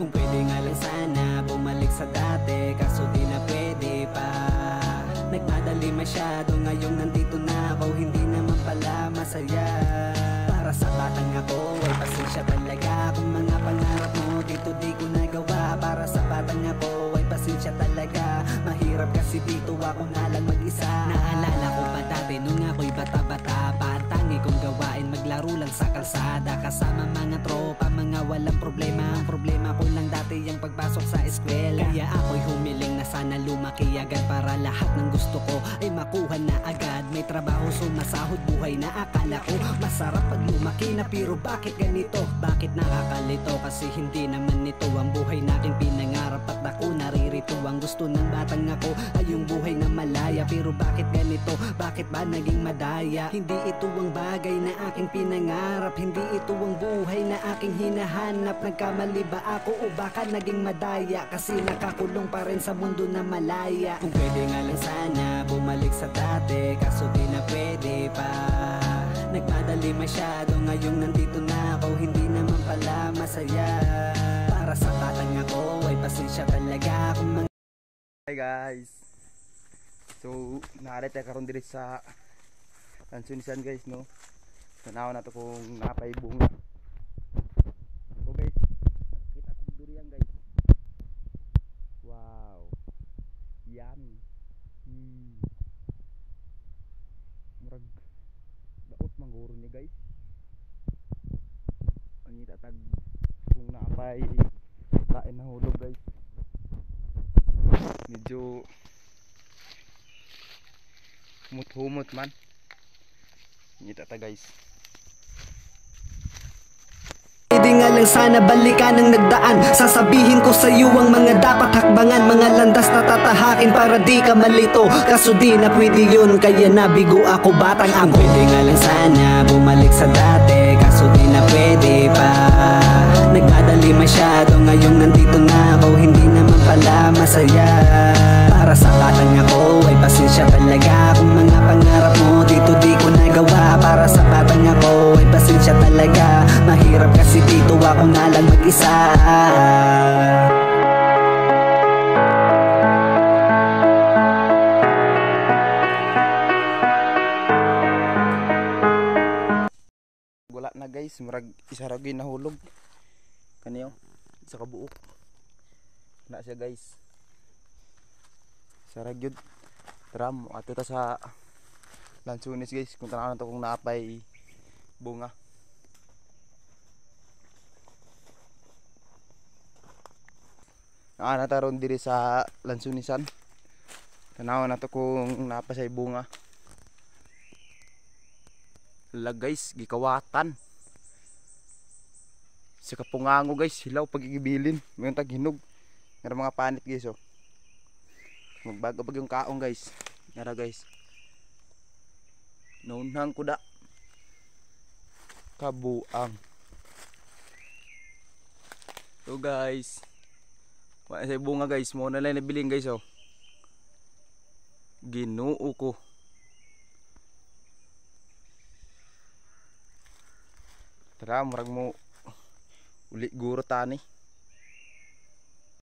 Kung pwede nga lang sana bumalik sa dati, kaso di na pwede pa. Nagmadali masyado, ngayong nandito na ako, hindi naman pala masaya. Para sa batang ako ay pasensya talaga, kung mga pangarap mo dito di ko nagawa. Para sa batang ako ay pasensya talaga, mahirap kasi dito ako na lang mag-isa. Naalala ko pa dati nung ako'y bata-bata pa, ang tangi kong gawain maglaro lang sa kalsada kasama mga tropa, mga walang problema. Ang problema ko lang dati yung pagpasok sa eskwela, kaya ako'y humiling na sana lumaki agad para lahat ng gusto ko ay makuha na agad. May trabaho, sumasahod, buhay na akala ko masarap pag lumaki na, pero bakit ganito? Bakit nakakalito? Kasi hindi naman ito ang buhay natin pinangarap at ako naririto. Ang gusto ng batang ako ay yung buhay na malaya, pero bakit ganito? Bakit ba naging madaya? Hindi ito ang bagay na aking pinangarap, hindi ito ang buhay na aking hinahanap. Nagkamali ba ako o baka naging madaya? Kasi nakakulong pa rin sa mundo na malaya. Kung pwede nga lang sana bumalik sa dati, kaso di na pwede pa. Nagmadali masyado, ngayong nandito na ako, hindi naman pala masaya. Para sa batang ako ay pasensya talaga kung mga... Hi guys, so naarete karon diri sa Lansunisan guys, no. Tanaw na to kung napay bunga. So guys, kita ko durian guys. Wow, yummy. Murag daot mangguro ni guys. Ang itatag kung napay kain na hulog guys. Medyo humot-humot man. Ngita ta guys. Pwede nga lang sana balikan ang nagdaan, sasabihin ko sa iyo ang mga dapat hakbangan, mga landas na tatahakin para di ka malito. Kaso di na pwede yun, kaya nabigo ako batang ako. Pwede nga lang sana bumalik sa dati, kaso di na pwede pa. Nagmadali masyado, ngayong nandito na ako, hindi naman pala masaya. Para sa batang ako ay pasensya talaga, kung mga pangarap mo dito di ko nagawa. Para sa batang ako ay pasensya talaga, mahirap kasi dito ako na lang mag-isa. Wala na guys, murag isa ra gyud nahulog. Kaniyo sa kabuok na siya guys. Sa ra gyud tram ato ta sa Lansunis guys, kung tanaw na to kung naapay bunga. Nataron diri sa Lansunisan. Tanaw na to kung napasay bunga. Hala guys, gikawatan. Sa kapungango guys, hilaw pagigibilin. Mayroon tag hinog. Meron mga panit guys oh. Magbagabag yung kaong guys. Nara guys. Naunhang kuda. Kabuang. So guys, wala sa bunga guys, mo na lang nabiling guys oh. Ginoo ko. Tara, murag mo uli guro tani.